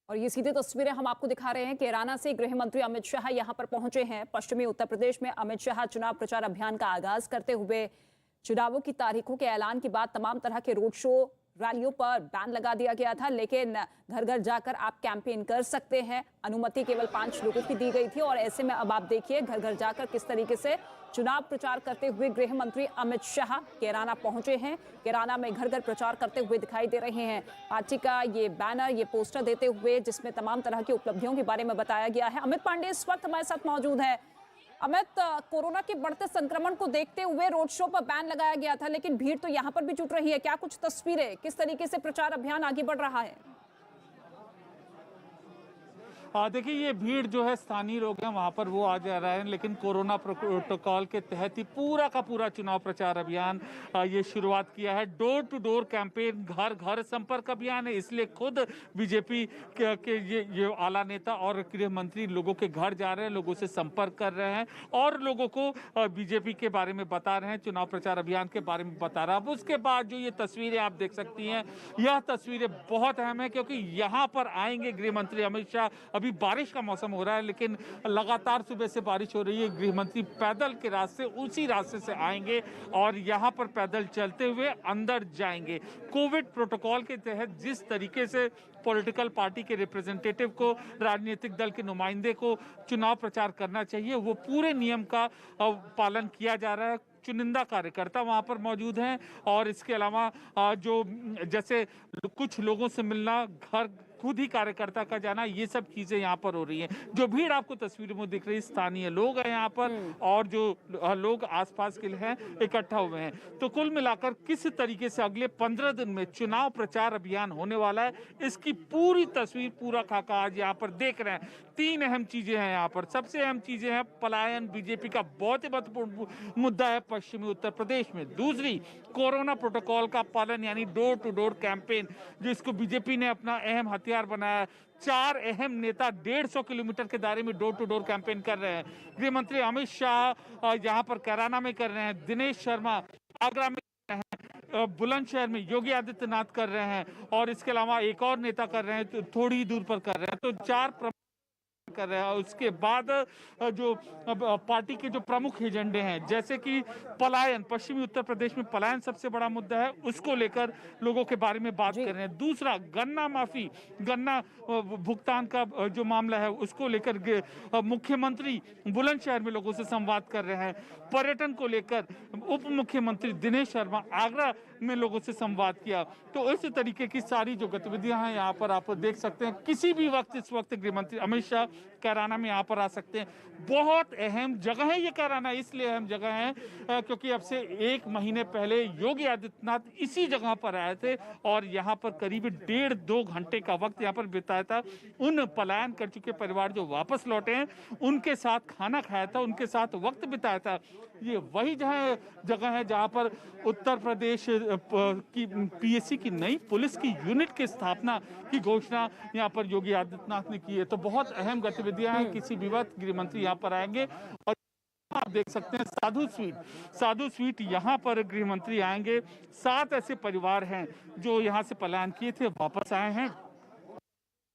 और ये सीधी तस्वीरें हम आपको दिखा रहे हैं। कैराना से गृह मंत्री अमित शाह यहां पर पहुंचे हैं। पश्चिमी उत्तर प्रदेश में अमित शाह चुनाव प्रचार अभियान का आगाज करते हुए चुनावों की तारीखों के ऐलान के बाद तमाम तरह के रोड शो रैलियों पर बैन लगा दिया गया था, लेकिन घर घर जाकर आप कैंपेन कर सकते हैं। अनुमति केवल 5 लोगों की दी गई थी और ऐसे में अब आप देखिए घर घर जाकर किस तरीके से चुनाव प्रचार करते हुए गृह मंत्री अमित शाह कैराना पहुंचे हैं। कैराना में घर घर प्रचार करते हुए दिखाई दे रहे हैं। पार्टी का ये बैनर, ये पोस्टर देते हुए जिसमें तमाम तरह की उपलब्धियों के बारे में बताया गया है। अमित पांडे इस वक्त हमारे साथ मौजूद है। अमित, कोरोना के बढ़ते संक्रमण को देखते हुए रोड शो पर बैन लगाया गया था, लेकिन भीड़ तो यहां पर भी जुट रही है। क्या कुछ तस्वीरें, किस तरीके से प्रचार अभियान आगे बढ़ रहा है? देखिए, ये भीड़ जो है स्थानीय लोग हैं वहाँ पर वो आ जा रहे हैं, लेकिन कोरोना प्रोटोकॉल के तहत ही पूरा का पूरा चुनाव प्रचार अभियान ये शुरुआत किया है। डोर टू डोर कैंपेन, घर घर संपर्क अभियान है, इसलिए खुद बीजेपी के ये आला नेता और गृह मंत्री लोगों के घर जा रहे हैं, लोगों से संपर्क कर रहे हैं और लोगों को बीजेपी के बारे में बता रहे हैं, चुनाव प्रचार अभियान के बारे में बता रहा है। अब उसके बाद जो ये तस्वीरें आप देख सकती हैं, यह तस्वीरें बहुत अहम है क्योंकि यहाँ पर आएंगे गृह मंत्री अमित शाह। अभी बारिश का मौसम हो रहा है, लेकिन लगातार सुबह से बारिश हो रही है। गृह मंत्री पैदल के रास्ते, उसी रास्ते से आएंगे और यहाँ पर पैदल चलते हुए अंदर जाएंगे। कोविड प्रोटोकॉल के तहत जिस तरीके से पॉलिटिकल पार्टी के रिप्रेजेंटेटिव को, राजनीतिक दल के नुमाइंदे को चुनाव प्रचार करना चाहिए, वो पूरे नियम का पालन किया जा रहा है। चुनिंदा कार्यकर्ता वहां पर मौजूद हैं और इसके अलावा जो जैसे कुछ लोगों से मिलना, घर खुद ही कार्यकर्ता का जाना, ये सब चीजें यहाँ पर हो रही हैं। जो भीड़ आपको तस्वीरों में दिख रही है, स्थानीय लोग हैं यहाँ पर और जो लोग आसपास के हैं इकट्ठा हुए हैं। तो कुल मिलाकर किस तरीके से अगले 15 दिन में चुनाव प्रचार अभियान होने वाला है, इसकी पूरी तस्वीर, पूरा खाका आज यहाँ पर देख रहे हैं। 3 अहम चीजें हैं यहाँ पर। सबसे अहम चीजें हैं पलायन, बीजेपी का बहुत ही महत्वपूर्ण मुद्दा है पश्चिमी उत्तर प्रदेश में। दूसरी, कोरोना प्रोटोकॉल का पालन, यानी डोर टू डोर कैंपेन, जो इसको बीजेपी ने अपना अहम हथियार बनाया। 4 अहम नेता 150 किलोमीटर के दायरे में डोर टू डोर कैंपेन कर रहे हैं। गृह मंत्री अमित शाह यहाँ पर कैराना में कर रहे हैं, दिनेश शर्मा आगरा में कर रहे हैं, बुलंदशहर में योगी आदित्यनाथ कर रहे हैं और इसके अलावा एक और नेता कर रहे हैं, तो थोड़ी दूर पर कर रहे हैं। तो 4 कर रहे हैं। उसके बाद जो पार्टी के जो प्रमुख एजेंडे हैं, जैसे कि पलायन, पश्चिमी उत्तर प्रदेश में पलायन सबसे बड़ा मुद्दा है, उसको लेकर लोगों के बारे में बात कर रहे हैं। दूसरा, गन्ना माफी, गन्ना भुगतान का जो मामला है, उसको लेकर मुख्यमंत्री बुलंदशहर में लोगों से संवाद कर रहे हैं। पर्यटन को लेकर उप मुख्यमंत्री दिनेश शर्मा आगरा में लोगों से संवाद किया। तो इस तरीके की सारी जो गतिविधियां हैं यहाँ पर आप देख सकते हैं। किसी भी वक्त इस वक्त गृह मंत्री अमित शाह कैराना में यहाँ पर आ सकते हैं। बहुत अहम जगह है ये कैराना, इसलिए अहम जगह है क्योंकि अब से 1 महीने पहले योगी आदित्यनाथ इसी जगह पर आए थे और यहाँ पर करीब 1.5-2 घंटे का वक्त यहाँ पर बिताया था। उन पलायन कर चुके परिवार जो वापस लौटे हैं, उनके साथ खाना खाया था, उनके साथ वक्त बिताया था। ये वही जगह है जहाँ पर उत्तर प्रदेश की पीएससी की नई पुलिस की यूनिट की स्थापना की घोषणा यहाँ पर योगी आदित्यनाथ ने की है। तो बहुत अहम गतिविधियां हैं। किसी भी वक्त गृह मंत्री यहाँ पर आएंगे और आप देख सकते हैं साधु स्वीट यहाँ पर गृह मंत्री आएंगे। 7 ऐसे परिवार हैं जो यहाँ से पलायन किए थे, वापस आए हैं।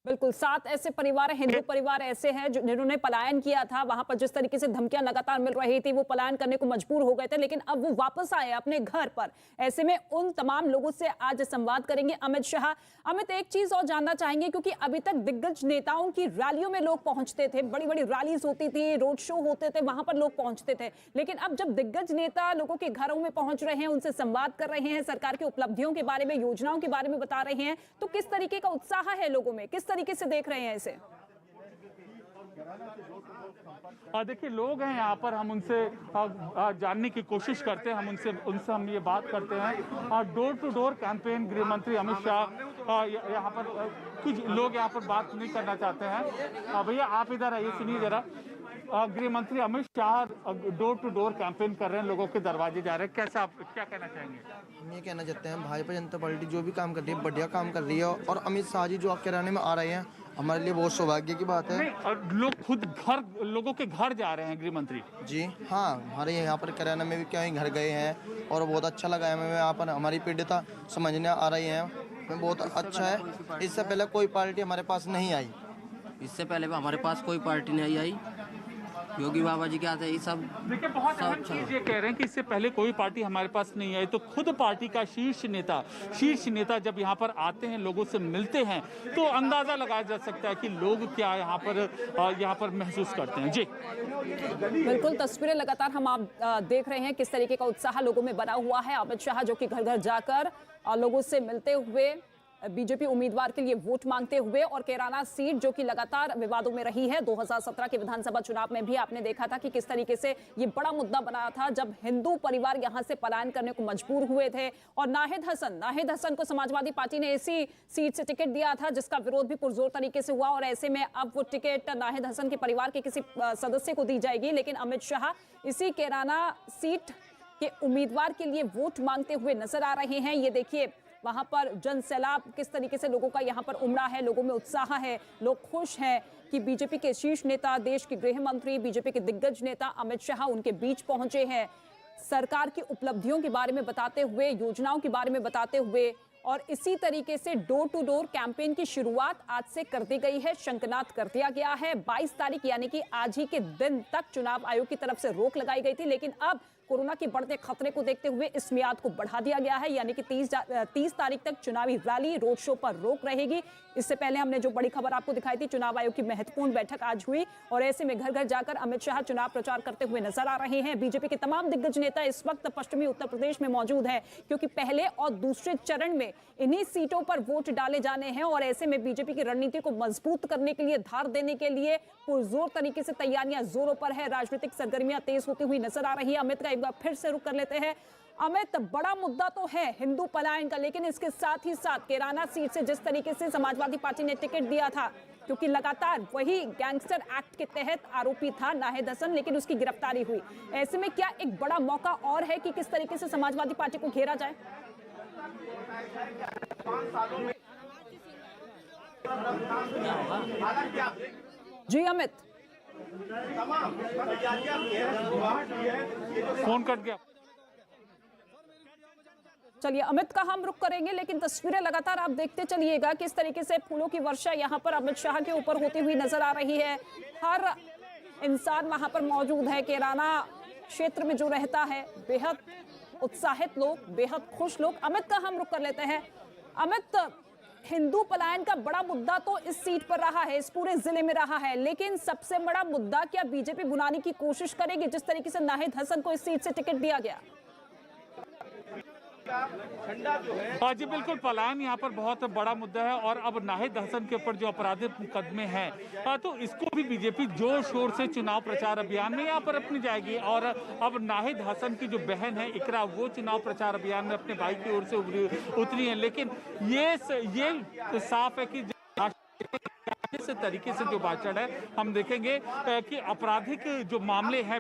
बिल्कुल, 7 ऐसे परिवार हैं, हिंदू परिवार ऐसे हैं जिन्होंने पलायन किया था। वहां पर जिस तरीके से धमकियां लगातार मिल रही थी, वो पलायन करने को मजबूर हो गए थे, लेकिन अब वो वापस आए अपने घर पर। ऐसे में उन तमाम लोगों से आज संवाद करेंगे अमित शाह। अमित, एक चीज और जानना चाहेंगे, क्योंकि अभी तक दिग्गज नेताओं की रैलियों में लोग पहुंचते थे, बड़ी बड़ी रैलीज होती थी, रोड शो होते थे, वहां पर लोग पहुंचते थे, लेकिन अब जब दिग्गज नेता लोगों के घरों में पहुंच रहे हैं, उनसे संवाद कर रहे हैं, सरकार की उपलब्धियों के बारे में, योजनाओं के बारे में बता रहे हैं, तो किस तरीके का उत्साह है लोगों में, किस तरीके से देख रहे हैं इसे? देखिए, लोग हैं यहाँ पर, हम उनसे जानने की कोशिश करते हैं, उनसे हम ये बात करते हैं। डोर टू डोर कैंपेन, गृह मंत्री अमित शाह यहाँ पर, कुछ लोग यहाँ पर बात नहीं करना चाहते हैं। भैया आप इधर आइए, सुनिए जरा। गृह मंत्री Amit Shah door to door campaign कर रहे हैं, लोगों के दरवाजे जा रहे हैं, कैसा, आप क्या कहना चाहेंगे? हम ये कहना चाहते हैं, भाजपा जनता पार्टी जो भी काम कर रही है बढ़िया काम कर रही है और अमित शाह जी जो आपके रहने में आ रहे हैं, हमारे लिए बहुत सौभाग्य की बात है। और लोग खुद लोगों के घर जा रहे हैं गृह मंत्री जी हाँ, हमारे यहाँ पर कैराना में भी क्या घर गए हैं और बहुत अच्छा लगा है हमें। यहाँ पर हमारी पीड़िता समझने आ रही है में बहुत अच्छा है। इससे पहले कोई पार्टी हमारे पास नहीं आई। इससे पहले हमारे पास कोई पार्टी नहीं आई। योगी बाबा जी के आते ही सब देखिए बहुत सब अहम अच्छा चीज ये कह रहे हैं कि इससे पहले कोई पार्टी हमारे पास नहीं आई, तो खुद पार्टी का शीर्ष नेता जब यहाँ पर आते हैं, लोगों से मिलते हैं, तो अंदाजा लगाया जा सकता है कि लोग क्या यहाँ पर महसूस करते हैं। जी बिल्कुल, तस्वीरें लगातार हम आप देख रहे हैं किस तरीके का उत्साह लोगों में बना हुआ है। अमित शाह जो कि घर घर जाकर लोगों से मिलते हुए बीजेपी उम्मीदवार के लिए वोट मांगते हुए, और कैराना सीट जो कि लगातार विवादों में रही है। 2017 के विधानसभा चुनाव में भी आपने देखा था कि किस तरीके से ये बड़ा मुद्दा बना था जब हिंदू परिवार यहां से पलायन करने को मजबूर हुए थे, और नाहिद हसन को समाजवादी पार्टी ने इसी सीट से टिकट दिया था, जिसका विरोध भी पुरजोर तरीके से हुआ। और ऐसे में अब वो टिकट नाहिद हसन के परिवार के किसी सदस्य को दी जाएगी, लेकिन अमित शाह इसी कैराना सीट के उम्मीदवार के लिए वोट मांगते हुए नजर आ रहे हैं। ये देखिए वहां पर जन सैलाब किस तरीके से लोगों का यहां पर उमड़ा है, लोगों में उत्साह है, लोग खुश हैं कि बीजेपी के शीर्ष नेता, देश के गृह मंत्री, बीजेपी के दिग्गज नेता अमित शाह उनके बीच पहुंचे हैं। सरकार की उपलब्धियों के बारे में बताते हुए, योजनाओं के बारे में बताते हुए, और इसी तरीके से डोर टू डोर कैंपेन की शुरुआत आज से कर दी गई है, शंखनाद कर दिया गया है। 22 तारीख यानी कि आज ही के दिन तक चुनाव आयोग की तरफ से रोक लगाई गई थी, लेकिन अब कोरोना के बढ़ते खतरे को देखते हुए इस मियाद को बढ़ा दिया गया है, यानी कि 30 तारीख तक चुनावी रैली, रोड शो पर रोक रहेगी। इससे पहले हमने जो बड़ी खबर आपको दिखाई थी, चुनाव आयोग की महत्वपूर्ण बैठक आज हुई, और ऐसे में घर घर जाकर अमित शाह चुनाव प्रचार करते हुए नजर आ रहे हैं। बीजेपी के तमाम दिग्गज नेता इस वक्त पश्चिमी उत्तर प्रदेश में मौजूद हैं, क्योंकि पहले और दूसरे चरण में इन्हीं सीटों पर वोट डाले जाने हैं, और ऐसे में बीजेपी की रणनीति को मजबूत करने के लिए, धार देने के लिए पुरजोर तरीके से तैयारियां जोरों पर है। राजनीतिक सरगर्मियां तेज होती हुई नजर आ रही है। अमित का एक बार फिर से रुख कर लेते हैं। अमित, बड़ा मुद्दा तो है हिंदू पलायन का, लेकिन इसके साथ ही साथ कैराना सीट से जिस तरीके से समाजवादी पार्टी ने टिकट दिया था, क्योंकि लगातार वही गैंगस्टर एक्ट के तहत आरोपी था नाहिद हसन, लेकिन उसकी गिरफ्तारी हुई। ऐसे में क्या एक बड़ा मौका और है कि किस तरीके से समाजवादी पार्टी को घेरा जाए? जी अमित, फोन कट गया। चलिए अमित का हम रुख करेंगे, लेकिन तस्वीरें लगातार आप देखते चलिएगा किस तरीके से फूलों की वर्षा यहां पर अमित शाह के ऊपर होती हुई नजर आ रही है। हर इंसान वहां पर मौजूद है। कैराना क्षेत्र में जो रहता है, बेहद उत्साहित लोग, बेहद खुश लोग। अमित का हम रुख कर लेते हैं। अमित, हिंदू पलायन का बड़ा मुद्दा तो इस सीट पर रहा है, इस पूरे जिले में रहा है, लेकिन सबसे बड़ा मुद्दा क्या बीजेपी बुलाने की कोशिश करेगी, जिस तरीके से नाहिद हसन को इस सीट से टिकट दिया गया? हाँ जी बिल्कुल, पलायन यहाँ पर बहुत बड़ा मुद्दा है, और अब नाहिद हसन के ऊपर जो आपराधिक मुकदमे हैं, तो इसको भी बीजेपी जोर शोर से चुनाव प्रचार अभियान में यहाँ पर अपनी जाएगी। और अब नाहिद हसन की जो बहन है इकरा, वो चुनाव प्रचार अभियान में अपने भाई की ओर से उतरी है। लेकिन ये साफ है कि इस तरीके से जो भाषण है, हम देखेंगे कि आपराधिक जो मामले हैं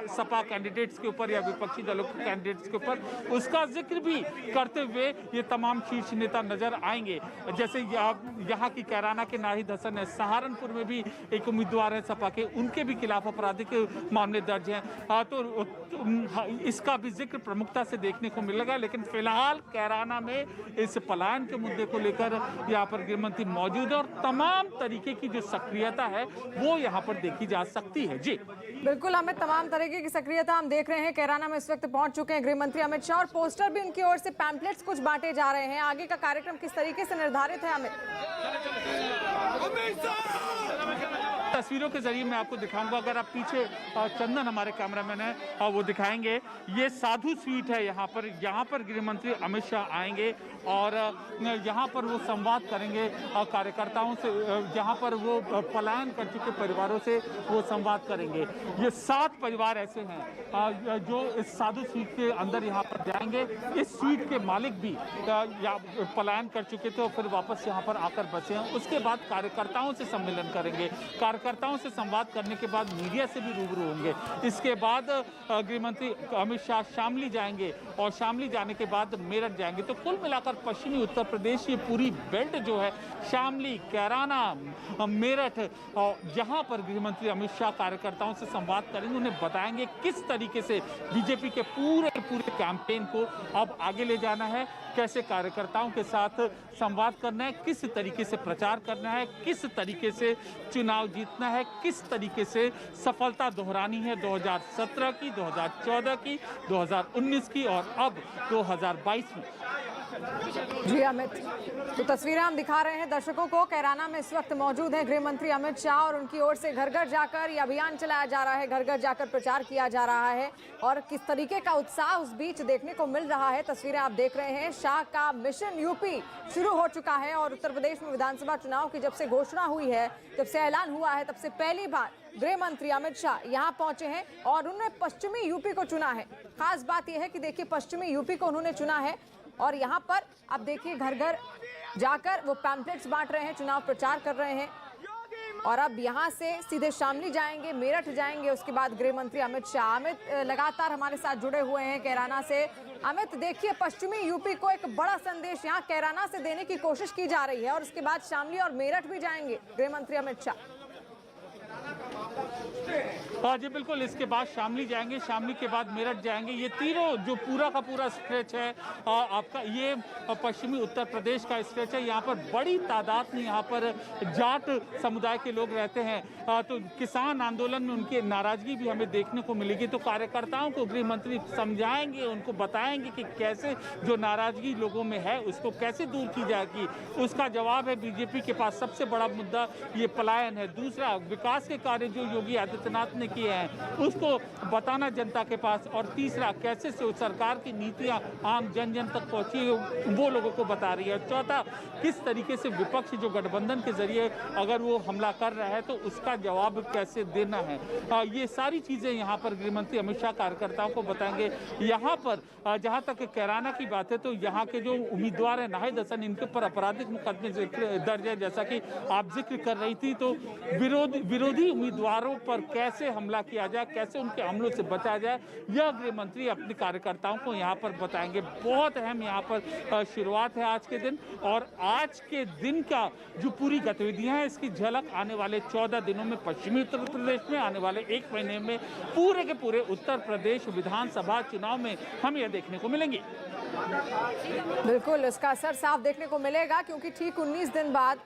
सपा कैंडिडेट्स के ऊपर या विपक्षी दलों के कैंडिडेट्स के ऊपर, उसका जिक्र भी करते हुए ये तमाम शीर्ष नेता नजर आएंगे। जैसे यहाँ की कैराना के नाहिद हसन है, सहारनपुर में भी एक उम्मीदवार है सपा के, उनके भी खिलाफ आपराधिक मामले दर्ज हैं, तो इसका भी जिक्र प्रमुखता से देखने को मिलेगा। लेकिन फिलहाल कैराना में इस पलायन के मुद्दे को लेकर यहाँ पर गृहमंत्री मौजूद है, और तमाम तरीके की जो सक्रियता है वो यहाँ पर देखी जा सकती है। जी बिल्कुल, हमें तमाम तरीके की सक्रियता हम देख रहे हैं। कैराना में इस वक्त पहुंच चुके हैं गृह मंत्री अमित शाह, और पोस्टर भी उनकी ओर से, पैम्पलेट्स कुछ बांटे जा रहे हैं। आगे का कार्यक्रम किस तरीके से निर्धारित है अमित? तस्वीरों के जरिए मैं आपको दिखाऊंगा। अगर आप पीछे चंदन हमारे कैमरामैन है वो दिखाएंगे, ये साधु स्वीट है। यहाँ पर गृह मंत्री अमित शाह आएंगे और यहाँ पर वो संवाद करेंगे कार्यकर्ताओं से। यहाँ पर वो पलायन कर चुके परिवारों से वो संवाद करेंगे। ये 7 परिवार ऐसे हैं जो इस साधु स्वीट के अंदर यहाँ पर जाएंगे। इस स्वीट के मालिक भी पलायन कर चुके थे और फिर वापस यहाँ पर आकर बसे हैं। उसके बाद कार्यकर्ताओं से सम्मेलन करेंगे। कार्यकर्ताओं से संवाद करने के बाद मीडिया से भी रूबरू होंगे। इसके बाद गृह मंत्री अमित शाह शामली जाएंगे और शामली जाने के बाद मेरठ जाएंगे। तो कुल मिलाकर पश्चिमी उत्तर प्रदेश, ये पूरी बेल्ट जो है, शामली, कैराना, मेरठ, जहां पर गृह मंत्री अमित शाह कार्यकर्ताओं से संवाद करेंगे, उन्हें बताएंगे किस तरीके से बीजेपी के पूरे कैंपेन को अब आगे ले जाना है, कैसे कार्यकर्ताओं के साथ संवाद करना है, किस तरीके से प्रचार करना है, किस तरीके से चुनाव जीतना है, किस तरीके से सफलता दोहरानी है 2017 की, 2014 की, 2019 की और अब 2022 में। जी अमित, तो तस्वीरें हम दिखा रहे हैं दर्शकों को। कैराना में इस वक्त मौजूद हैं गृह मंत्री अमित शाह और उनकी ओर से घर घर जाकर ये अभियान चलाया जा रहा है, घर घर जाकर प्रचार किया जा रहा है और किस तरीके का उत्साह उस बीच देखने को मिल रहा है। तस्वीरें आप देख रहे हैं। शाह का मिशन यूपी शुरू हो चुका है और उत्तर प्रदेश में विधानसभा चुनाव की जब से घोषणा हुई है, जब से ऐलान हुआ है, तब से पहली बार गृह मंत्री अमित शाह यहाँ पहुंचे हैं और उन्होंने पश्चिमी यूपी को चुना है। खास बात यह है कि देखिए पश्चिमी यूपी को उन्होंने चुना है और यहाँ पर आप देखिए घर घर जाकर वो पैम्पलेट्स बांट रहे हैं, चुनाव प्रचार कर रहे हैं और अब यहाँ से सीधे शामली जाएंगे, मेरठ जाएंगे, उसके बाद गृह मंत्री अमित शाह। अमित लगातार हमारे साथ जुड़े हुए हैं कैराना से। अमित देखिए पश्चिमी यूपी को एक बड़ा संदेश यहाँ कैराना से देने की कोशिश की जा रही है और उसके बाद शामली और मेरठ भी जाएंगे गृह मंत्री अमित शाह। हाँ जी बिल्कुल, इसके बाद शामली जाएंगे, शामली के बाद मेरठ जाएंगे। ये तीनों जो पूरा का पूरा स्ट्रेच है आपका, ये पश्चिमी उत्तर प्रदेश का स्ट्रेच है। यहाँ पर बड़ी तादाद में यहाँ पर जाट समुदाय के लोग रहते हैं। तो किसान आंदोलन में उनकी नाराजगी भी हमें देखने को मिलेगी। तो कार्यकर्ताओं को गृह मंत्री समझाएंगे, उनको बताएंगे कि कैसे जो नाराजगी लोगों में है उसको कैसे दूर की जाएगी। उसका जवाब है बीजेपी के पास सबसे बड़ा मुद्दा ये पलायन है। दूसरा, विकास के कार्य जो योगी आदित्यनाथ ने किए हैं उसको बताना जनता के पास। और तीसरा, कैसे से सरकार की नीतियां आम जन जन तक पहुंची वो लोगों को बता रही है। चौथा, किस तरीके से विपक्ष जो गठबंधन के जरिए अगर वो हमला कर रहा है तो उसका जवाब कैसे देना है। ये सारी चीजें यहाँ पर गृह मंत्री अमित शाह कार्यकर्ताओं को बताएंगे। यहाँ पर जहाँ तक कैराना की बात है तो यहाँ के जो उम्मीदवार है नाहिद हसन, इनके ऊपर आपराधिक मुकदमे दर्ज है, जैसा कि आप जिक्र कर रही थी। तो विरोधी उम्मीदवारों पर कैसे हमला किया जाए, कैसे उनके हमलों से बचा जाए, यह गृह मंत्री अपने कार्यकर्ताओं को यहाँ पर बताएंगे। बहुत अहम यहाँ पर शुरुआत है आज के दिन और आज के दिन का जो पूरी गतिविधियां हैं इसकी झलक आने वाले 14 दिनों में पश्चिमी उत्तर प्रदेश में, आने वाले 1 महीने में पूरे के पूरे उत्तर प्रदेश विधानसभा चुनाव में हम यह देखने को मिलेंगे। बिल्कुल, इसका असर साफ देखने को मिलेगा क्योंकि ठीक 19 दिन बाद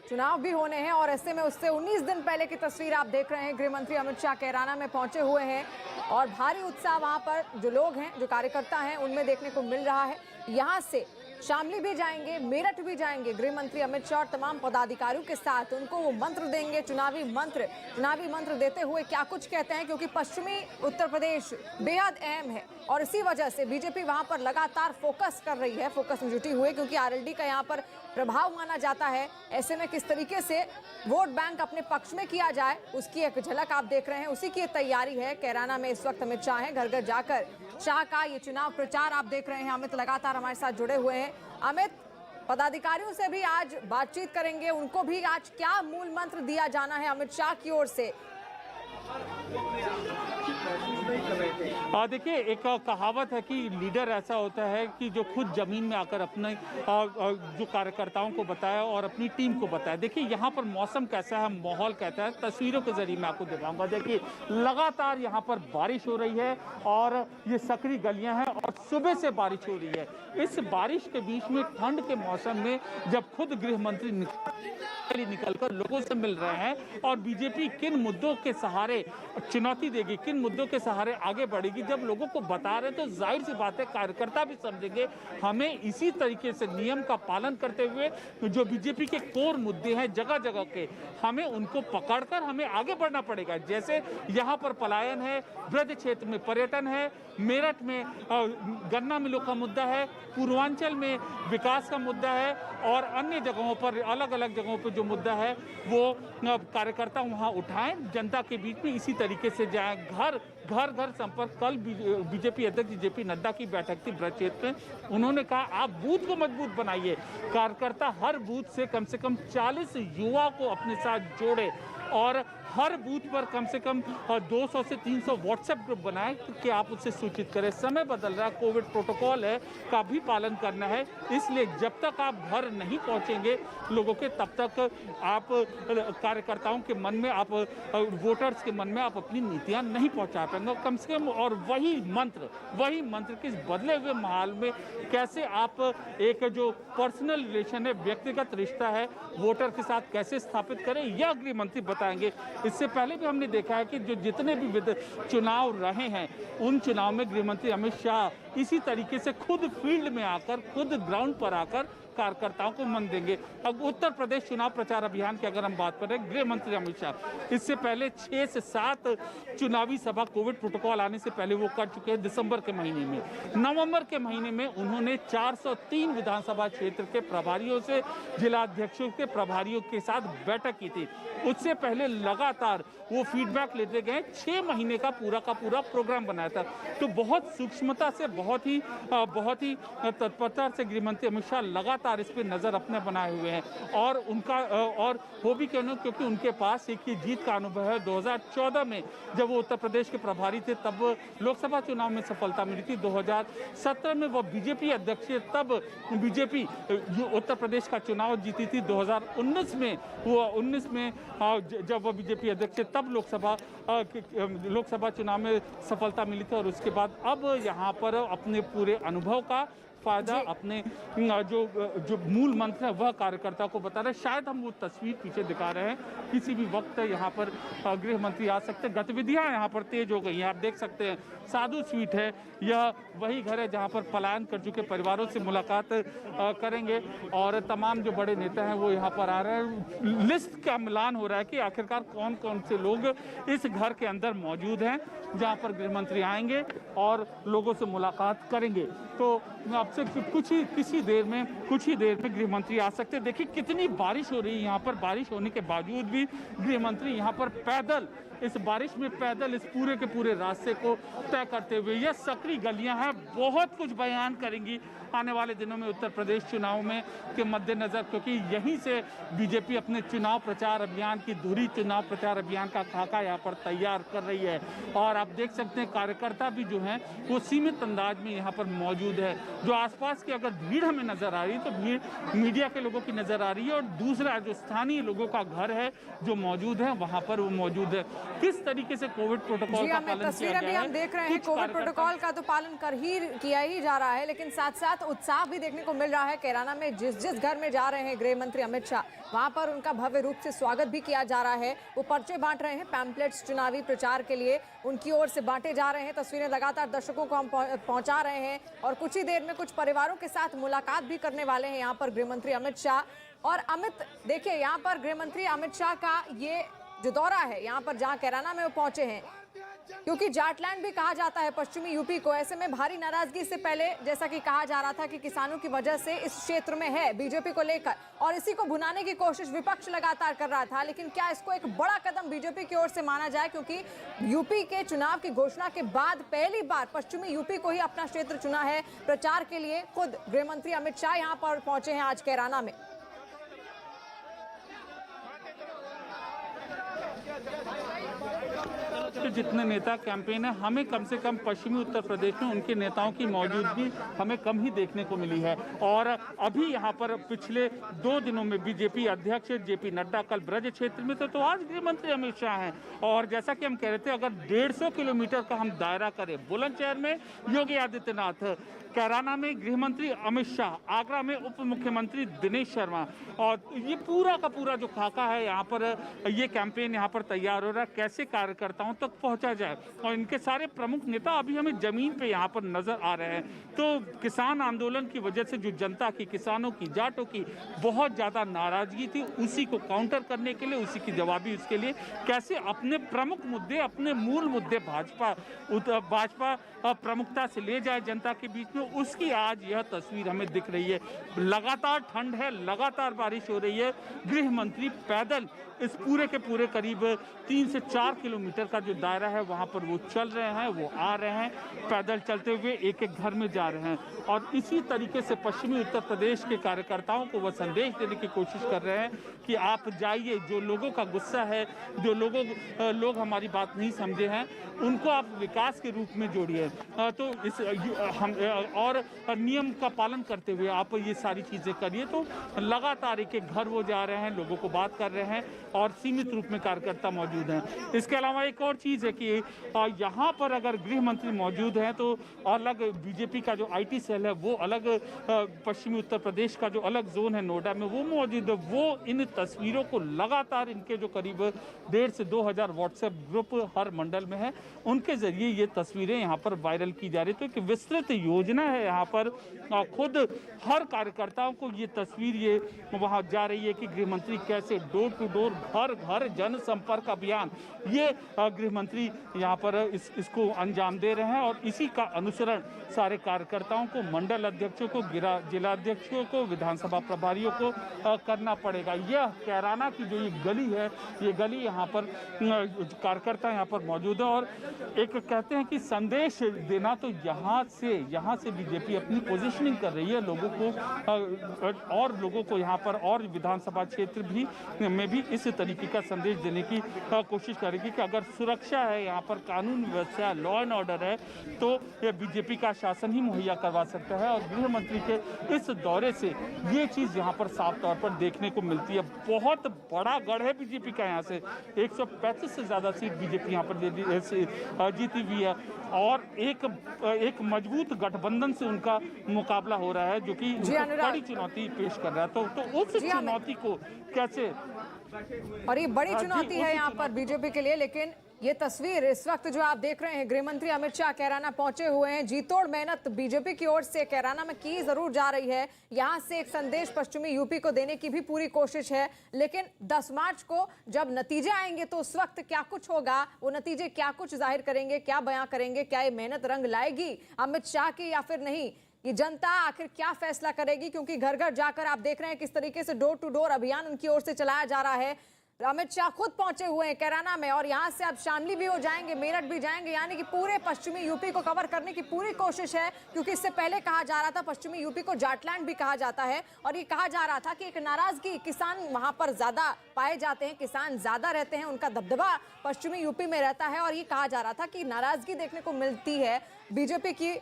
चुनाव भी होने हैं और ऐसे में उससे 19 दिन पहले की तस्वीर आप देख रहे हैं। गृह मंत्री अमित शाह कैराना में पहुंचे हुए हैं और भारी उत्साह वहां पर जो लोग हैं, जो कार्यकर्ता हैं, उनमें देखने को मिल रहा है। यहां से शामली भी जाएंगे, मेरठ भी जाएंगे गृह मंत्री अमित शाह और तमाम पदाधिकारियों के साथ उनको वो मंत्र देंगे, चुनावी मंत्र देते हुए क्या कुछ कहते हैं, क्योंकि पश्चिमी उत्तर प्रदेश बेहद अहम है और इसी वजह से बीजेपी वहां पर लगातार फोकस कर रही है, फोकस में जुटी हुई है क्योंकि आरएलडी का यहाँ पर प्रभाव माना जाता है। ऐसे में किस तरीके से वोट बैंक अपने पक्ष में किया जाए उसकी एक झलक आप देख रहे हैं, उसी की तैयारी है। कैराना में इस वक्त अमित शाह है, घर घर जाकर शाह का ये चुनाव प्रचार आप देख रहे हैं। अमित लगातार हमारे साथ जुड़े हुए हैं। अमित, पदाधिकारियों से भी आज बातचीत करेंगे, उनको भी आज क्या मूल मंत्र दिया जाना है अमित शाह की ओर से? देखिए, एक कहावत है कि लीडर ऐसा होता है कि जो खुद जमीन में आकर अपने जो कार्यकर्ताओं को बताया और अपनी टीम को बताया। देखिए यहाँ पर मौसम कैसा है, माहौल कैसा है, तस्वीरों के जरिए मैं आपको दिखाऊंगा। देखिए लगातार यहाँ पर बारिश हो रही है और ये सकरी गलियां हैं और सुबह से बारिश हो रही है। इस बारिश के बीच में ठंड के मौसम में जब खुद गृह मंत्री निकलकर लोगों से मिल रहे हैं और बीजेपी किन मुद्दों के सहारे चुनौती देगी, किन मुद्दों के सहारे आगे बढ़ेगी, जब लोगों को बता रहे तो जाहिर सी बात है कार्यकर्ता भी समझेंगे हमें इसी तरीके से नियम का पालन करते हुए जो बीजेपी के कोर मुद्दे हैं जगह जगह के, हमें उनको पकड़कर हमें आगे बढ़ना पड़ेगा। जैसे यहाँ पर पलायन है, ब्रज क्षेत्र में पर्यटन है, मेरठ में गन्ना मिलों का मुद्दा है, पूर्वांचल में विकास का मुद्दा है और अन्य जगहों पर, अलग अलग जगहों पर जो मुद्दा है वो कार्यकर्ता वहां उठाएं, जनता के बीच में इसी तरीके से जाएं, घर घर संपर्क। कल बीजेपी अध्यक्ष जेपी नड्डा की बैठक थी ब्रज क्षेत्र में, उन्होंने कहा आप बूथ को मजबूत बनाइए, कार्यकर्ता हर बूथ से कम 40 युवा को अपने साथ जोड़े और हर बूथ पर कम से कम 200 से 300 व्हाट्सएप ग्रुप बनाए कि आप उससे सूचित करें। समय बदल रहा है, कोविड प्रोटोकॉल है का भी पालन करना है, इसलिए जब तक आप घर नहीं पहुंचेंगे लोगों के, तब तक आप कार्यकर्ताओं के मन में, आप वोटर्स के मन में आप अपनी नीतियां नहीं पहुंचा पाएंगे कम से कम। और वही मंत्र किस बदले हुए माहौल में कैसे आप एक जो पर्सनल रिलेशन है, व्यक्तिगत रिश्ता है वोटर के साथ कैसे स्थापित करें, यह गृह मंत्री बताएंगे। इससे पहले भी हमने देखा है कि जो जितने भी चुनाव रहे हैं उन चुनाव में गृह मंत्री अमित शाह इसी तरीके से खुद फील्ड में आकर, खुद ग्राउंड पर आकर कार्यकर्ताओं को मन देंगे। अब उत्तर प्रदेश चुनाव प्रचार अभियान की अगर हम बात करें, गृह मंत्री अमित शाह इससे पहले 6 से 7 चुनावी सभा कोविड प्रोटोकॉल आने से पहले वो कर चुके हैं। दिसंबर के महीने में, नवंबर के महीने में उन्होंने 403 विधानसभा क्षेत्र के प्रभारियों से, जिलाध्यक्षों के प्रभारियों के साथ बैठक की थी। उससे पहले लगातार वो फीडबैक लेते गए, 6 महीने का पूरा प्रोग्राम बनाया था। तो बहुत सूक्ष्मता से, बहुत ही तत्परता से गृह मंत्री अमित शाह लगातार इस पे नजर अपने बनाए हुए हैं। और उनका और वो भी कहना, क्योंकि उनके पास एक ही जीत का अनुभव है। 2014 में जब वो उत्तर प्रदेश के प्रभारी थे तब लोकसभा चुनाव में सफलता मिली थी। 2017 में वो बीजेपी अध्यक्ष, तब बीजेपी उत्तर प्रदेश का चुनाव जीती थी। 2019 में जब वो बीजेपी अध्यक्ष, तब लोकसभा चुनाव में सफलता मिली थी। और उसके बाद अब यहाँ पर अपने पूरे अनुभव का फायदा, अपने जो मूल मंत्र है वह कार्यकर्ता को बता रहे हैं। शायद हम वो तस्वीर पीछे दिखा रहे हैं, किसी भी वक्त यहाँ पर गृह मंत्री आ सकते हैं। गतिविधियां यहाँ पर तेज हो गई हैं, आप देख सकते हैं। साधु स्वीट है, यह वही घर है जहाँ पर पलायन कर चुके परिवारों से मुलाकात करेंगे और तमाम जो बड़े नेता हैं वो यहाँ पर आ रहे हैं। लिस्ट का मिलान हो रहा है कि आखिरकार कौन कौन से लोग इस घर के अंदर मौजूद हैं जहाँ पर गृह मंत्री आएंगे और लोगों से मुलाकात करेंगे। तो आपसे कुछ ही देर में गृह मंत्री आ सकते हैं। देखिए कितनी बारिश हो रही है यहाँ पर, बारिश होने के बावजूद भी गृह मंत्री यहाँ पर पैदल, इस बारिश में पैदल इस पूरे के पूरे रास्ते को तय करते हुए, यह सकरी गलियां हैं, बहुत कुछ बयान करेंगी आने वाले दिनों में उत्तर प्रदेश चुनाव में के मद्देनजर, क्योंकि यहीं से बीजेपी अपने चुनाव प्रचार अभियान की धुरी, चुनाव प्रचार अभियान का खाका यहाँ पर तैयार कर रही है। और आप देख सकते हैं कार्यकर्ता भी जो हैं वो सीमित अंदाज में यहाँ पर मौजूद है। जो आसपास की अगर भीड़ हमें नजर आ रही है तो भीड़ मीडिया के लोगों की नजर आ रही है, और दूसरा जो स्थानीय लोगों का घर है जो मौजूद है वहाँ पर वो मौजूद है। किस तरीके से कोविड प्रोटोकॉल का पालन किया गया है, हम देख रहे हैं कोविड प्रोटोकॉल का तो पालन किया ही जा रहा है, लेकिन साथ साथ उत्साह भी देखने को मिल रहा है। कैराना में जिस घर में जा रहे हैं गृह मंत्री अमित शाह, वहां पर उनका भव्य रूप से स्वागत भी किया जा रहा है। वो पर्चे बांट रहे हैं, पैम्पलेट्स चुनावी प्रचार के लिए उनकी ओर से बांटे जा रहे हैं। तस्वीरें लगातार दर्शकों को हम पहुंचा रहे हैं और कुछ ही देर में कुछ परिवारों के साथ मुलाकात भी करने वाले हैं यहाँ पर गृह मंत्री अमित शाह। और अमित, देखिए यहाँ पर गृह मंत्री अमित शाह का ये जो दौरा है यहाँ पर जहाँ कैराना में वो पहुंचे हैं, क्योंकि जाटलैंड भी कहा जाता है पश्चिमी यूपी को, ऐसे में भारी नाराजगी से पहले जैसा कि कहा जा रहा था कि किसानों की वजह से इस क्षेत्र में है बीजेपी को लेकर, और इसी को भुनाने की कोशिश विपक्ष लगातार कर रहा था। लेकिन क्या इसको एक बड़ा कदम बीजेपी की ओर से माना जाए, क्योंकि यूपी के चुनाव की घोषणा के बाद पहली बार पश्चिमी यूपी को ही अपना क्षेत्र चुना है प्रचार के लिए। खुद गृह मंत्री अमित शाह यहाँ पर पहुंचे हैं आज कैराना में। जितने नेता कैंपेन है, हमें कम से कम पश्चिमी उत्तर प्रदेश में उनके नेताओं की मौजूदगी हमें कम ही देखने को मिली है। और अभी यहाँ पर पिछले 2 दिनों में बीजेपी अध्यक्ष जेपी नड्डा कल ब्रज क्षेत्र में थे, तो आज गृह मंत्री अमित शाह हैं। और जैसा कि हम कह रहे थे, अगर 150 किलोमीटर का हम दायरा करें, बुलंदशहर में योगी आदित्यनाथ, कैराना में गृह मंत्री अमित शाह, आगरा में उप मुख्यमंत्री दिनेश शर्मा, और ये पूरा का पूरा जो खाका है यहाँ पर, ये कैंपेन यहाँ पर तैयार हो रहा है कैसे कार्यकर्ताओं तक पहुंचा जाए। और इनके सारे प्रमुख नेता अभी हमें जमीन पे यहाँ पर नजर आ रहे हैं। तो किसान आंदोलन की वजह से जो जनता की, किसानों की, जाटों की बहुत ज्यादा नाराजगी थी, उसी को काउंटर करने के लिए, उसी की जवाबी उसके लिए कैसे अपने प्रमुख मुद्दे, अपने मूल मुद्दे भाजपा प्रमुखता से ले जाए जनता के बीच में, तो उसकी आज यह तस्वीर हमें दिख रही है। लगातार ठंड है, लगातार बारिश हो रही है। गृह मंत्री पैदल इस पूरे के पूरे करीब 3 से 4 किलोमीटर का जो दायरा है वहां पर वो चल रहे हैं, वो आ रहे हैं, पैदल चलते हुए एक एक घर में जा रहे हैं। और इसी तरीके से पश्चिमी उत्तर प्रदेश के कार्यकर्ताओं को वह संदेश देने की कोशिश कर रहे हैं कि आप जाइए, जो लोगों का गुस्सा है, जो लोग हमारी बात नहीं समझे हैं, उनको आप विकास के रूप में जोड़िए। तो इस हम और नियम का पालन करते हुए आप ये सारी चीज़ें करिए। तो लगातार एक एक घर वो जा रहे हैं, लोगों को बात कर रहे हैं और सीमित रूप में कार्यकर्ता मौजूद हैं। इसके अलावा एक और चीज़ है कि यहाँ पर अगर गृह मंत्री मौजूद हैं तो अलग बीजेपी का जो IT सेल है वो अलग, पश्चिमी उत्तर प्रदेश का जो अलग जोन है नोएडा में वो मौजूद है। वो इन तस्वीरों को लगातार इनके जो करीब 1,500 से 2,000 व्हाट्सएप ग्रुप हर मंडल में है, उनके जरिए ये तस्वीरें यहाँ पर वायरल की जा रही। तो एक विस्तृत योजना है यहाँ पर, खुद हर कार्यकर्ताओं को ये तस्वीर ये वहाँ जा रही है कि गृह मंत्री कैसे डोर टू डोर, घर घर जनसंपर्क अभियान, ये गृह मंत्री यहाँ पर इसको अंजाम दे रहे हैं। और इसी का अनुसरण सारे कार्यकर्ताओं को, मंडल अध्यक्षों को, जिला अध्यक्षों को, विधानसभा प्रभारियों को करना पड़ेगा। यह कैराना की जो ये गली है, ये गली यहाँ पर कार्यकर्ता यहाँ पर मौजूद है। और एक कहते हैं कि संदेश देना, तो यहाँ से बीजेपी अपनी पोजीशनिंग कर रही है लोगों को, और लोगों को यहाँ पर और विधानसभा क्षेत्र में भी इस तरीके का संदेश देने की कोशिश करेगी कि अगर सुरक्षा है, यहाँ पर कानून व्यवस्था, लॉ एंड ऑर्डर है, तो ये बीजेपी का शासन ही मुहैया करवा सकता है। और गृह मंत्री के इस दौरे से ये चीज़ यहाँ पर साफ तौर पर देखने को मिलती है। बहुत बड़ा गढ़ है बीजेपी का, यहाँ से 135 से ज़्यादा सीट बीजेपी यहाँ पर जीती हुई है और एक मजबूत गठबंधन से उनका मुकाबला हो रहा है, जो कि बड़ी चुनौती पेश कर रहा है। तो उस चुनौती को कैसे, और ये बड़ी चुनौती है यहाँ पर बीजेपी के लिए। लेकिन ये तस्वीर इस वक्त जो आप देख रहे हैं, गृह मंत्री अमित शाह कैराना पहुंचे हुए हैं। जी तोड़ मेहनत बीजेपी की ओर से कैराना में की जरूर जा रही है। यहां से एक संदेश पश्चिमी यूपी को देने की भी पूरी कोशिश है। लेकिन 10 मार्च को जब नतीजे आएंगे तो उस वक्त क्या कुछ होगा, वो नतीजे क्या कुछ जाहिर करेंगे, क्या बयां करेंगे, क्या ये मेहनत रंग लाएगी अमित शाह की या फिर नहीं, ये जनता आखिर क्या फैसला करेगी। क्योंकि घर घर जाकर आप देख रहे हैं किस तरीके से डोर टू डोर अभियान उनकी ओर से चलाया जा रहा है। अमित शाह खुद पहुंचे हुए हैं कैराना में और यहां से अब शामली भी हो जाएंगे, मेरठ भी जाएंगे, यानी कि पूरे पश्चिमी यूपी को कवर करने की पूरी कोशिश है। क्योंकि इससे पहले कहा जा रहा था पश्चिमी यूपी को जाटलैंड भी कहा जाता है और ये कहा जा रहा था कि एक नाराजगी, किसान वहां पर ज्यादा पाए जाते हैं, किसान ज्यादा रहते हैं, उनका दबदबा पश्चिमी यूपी में रहता है। और ये कहा जा रहा था कि नाराजगी देखने को मिलती है बीजेपी की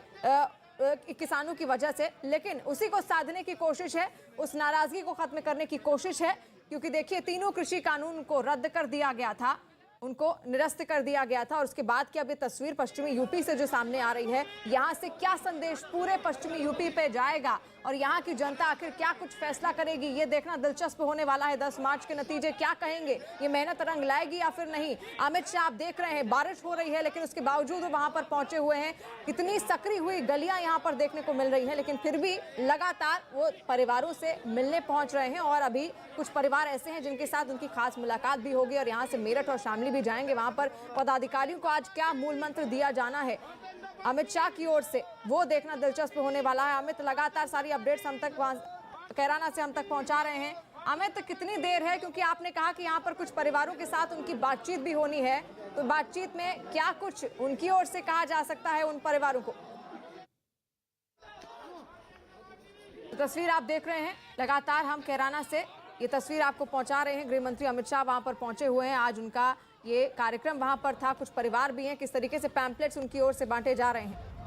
किसानों की वजह से। लेकिन उसी को साधने की कोशिश है, उस नाराजगी को खत्म करने की कोशिश है। क्योंकि देखिए, तीनों कृषि कानून को रद्द कर दिया गया था, उनको निरस्त कर दिया गया था। और उसके बाद की अब ये तस्वीर पश्चिमी यूपी से जो सामने आ रही है, यहाँ से क्या संदेश पूरे पश्चिमी यूपी पे जाएगा और यहाँ की जनता आखिर क्या कुछ फैसला करेगी, ये देखना दिलचस्प होने वाला है। 10 मार्च के नतीजे क्या कहेंगे, ये मेहनत रंग लाएगी या फिर नहीं। अमित शाह आप देख रहे हैं बारिश हो रही है लेकिन उसके बावजूद वो वहां पर पहुंचे हुए हैं। कितनी सकरी हुई गलियां यहाँ पर देखने को मिल रही है, लेकिन फिर भी लगातार वो परिवारों से मिलने पहुंच रहे हैं। और अभी कुछ परिवार ऐसे हैं जिनके साथ उनकी खास मुलाकात भी होगी और यहाँ से मेरठ और शामली भी जाएंगे। वहां पर पदाधिकारियों को आज क्या मूल मंत्र दिया जाना है अमित शाह की ओर से, वो देखना दिलचस्प होने वाला है। अमित, लगातार सारी अपडेट्स हम तक कैराना से हम तक पहुंचा रहे हैं। अमित, कितनी देर है, क्योंकि आपने कहा कि यहाँ पर कुछ परिवारों के साथ उनकी बातचीत भी होनी है, तो बातचीत में क्या कुछ उनकी ओर से कहा जा सकता है उन परिवारों को? तस्वीर आप देख रहे हैं, लगातार हम कैराना से ये तस्वीर आपको पहुंचा रहे हैं। गृह मंत्री अमित शाह वहां पर पहुंचे हुए हैं, आज उनका ये कार्यक्रम वहां पर था। कुछ परिवार भी हैं, किस तरीके से पैम्पलेट्स उनकी ओर से बांटे जा रहे हैं।